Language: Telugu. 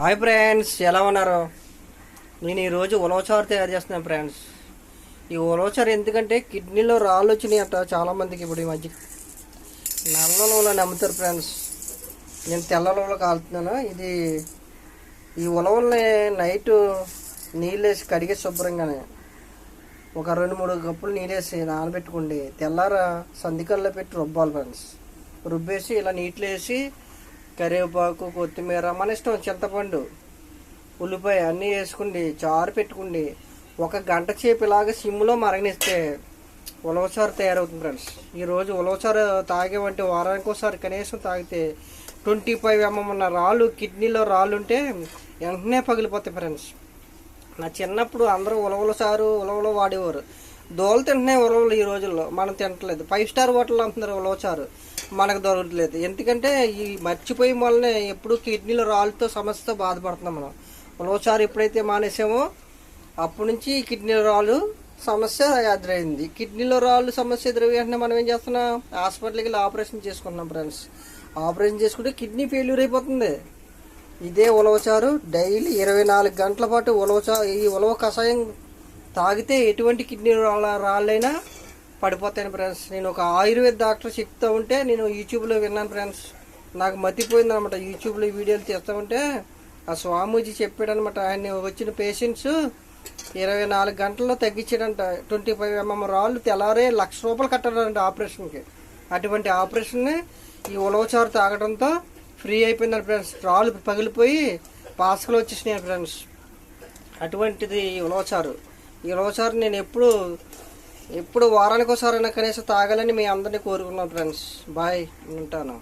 హాయ్ ఫ్రెండ్స్, ఎలా ఉన్నారు? నేను ఈరోజు ఉలవచారు తయారు చేస్తున్నాను ఫ్రెండ్స్. ఈ ఉలవచారు ఎందుకంటే కిడ్నీలో రాళ్ళు వచ్చినాయి అంట చాలామందికి. ఇప్పుడు ఈ మధ్య నల్ల ఉలవలు అమ్ముతారు ఫ్రెండ్స్. నేను తెల్ల ఉలవలు కాలుతున్నాను. ఈ ఉలవల్ని నైట్ నీళ్ళేసి కడిగే శుభ్రంగానే ఒక 2-3 కప్పులు నీళ్ళేసి నానబెట్టుకోండి. తెల్లార సంధికల్లో పెట్టి రుబ్బాలి ఫ్రెండ్స్. రుబ్బేసి ఇలా నీటిలో వేసి కరివేపాకు, కొత్తిమీర, మన ఇష్టం, చింతపండు, ఉల్లిపాయ అన్నీ వేసుకుండి చారు పెట్టుకుండి 1 గంట సేపు ఇలాగ సిమ్లో మరగనిస్తే ఉలవచారు తయారవుతుంది ఫ్రెండ్స్. ఈరోజు ఉలవచారు తాగేవంటే వారానికి ఒకసారి కనీసం తాగితే 25 mm ఉన్న రాళ్ళు, కిడ్నీలో రాళ్ళు ఉంటే వెంటనే పగిలిపోతాయి ఫ్రెండ్స్. నా చిన్నప్పుడు అందరూ ఉలవలు వాడేవారు. దోలు తింటున్నాయి ఉలవలు. ఈ రోజుల్లో మనం తినట్లేదు. 5 స్టార్ హోటల్లో అంటున్నారు ఉలవచారు, మనకు దొరకట్లేదు. ఎందుకంటే ఈ మర్చిపోయి వల్లనే ఎప్పుడు కిడ్నీలో రాళ్ళతో సమస్యతో బాధపడుతున్నాం మనం. ఉలవచారు ఎప్పుడైతే మానేసామో అప్పటి నుంచి కిడ్నీలో రాళ్ళు సమస్య ఎదురైంది. కిడ్నీలో రాళ్ళు సమస్య ఎదురై వెంటనే మనం ఏం చేస్తున్నాం? హాస్పిటల్కి వెళ్ళి ఆపరేషన్ చేసుకుంటున్నాం ఫ్రెండ్స్. ఆపరేషన్ చేసుకుంటే కిడ్నీ ఫెయిల్యూర్ అయిపోతుంది. ఇదే ఉలవచారు డైలీ 24 గంటల పాటు ఈ ఉలవ కషాయం తాగితే ఎటువంటి కిడ్నీ రాళ్ళైనా పడిపోతాను ఫ్రెండ్స్. నేను ఒక ఆయుర్వేద డాక్టర్ చెప్తూ ఉంటే నేను యూట్యూబ్లో విన్నాను ఫ్రెండ్స్. నాకు మతిపోయింది అనమాట. యూట్యూబ్లో వీడియోలు తీస్తూ ఉంటే ఆ స్వామీజీ చెప్పాడు అనమాట. ఆయన వచ్చిన పేషెంట్స్ 24 గంటల్లో తగ్గించాడంట. 25 mm రాళ్ళు తెల్లారే ₹1,00,000 కట్టాడంట ఆపరేషన్కి. అటువంటి ఆపరేషన్ని ఈ ఉలవచారు తాగడంతో ఫ్రీ అయిపోయిందంట ఫ్రెండ్స్. రాళ్ళు పగిలిపోయి పాస్కలు వచ్చేసినాయి ఫ్రెండ్స్. అటువంటిది ఈ ఉలవచారు. ఈ ఉలవచారు నేను ఎప్పుడు వారానికి ఒకసారైనా కనీసం తాగాలని మీ అందరినీ కోరుకున్నాను ఫ్రెండ్స్. బాయ్, ఉంటాను.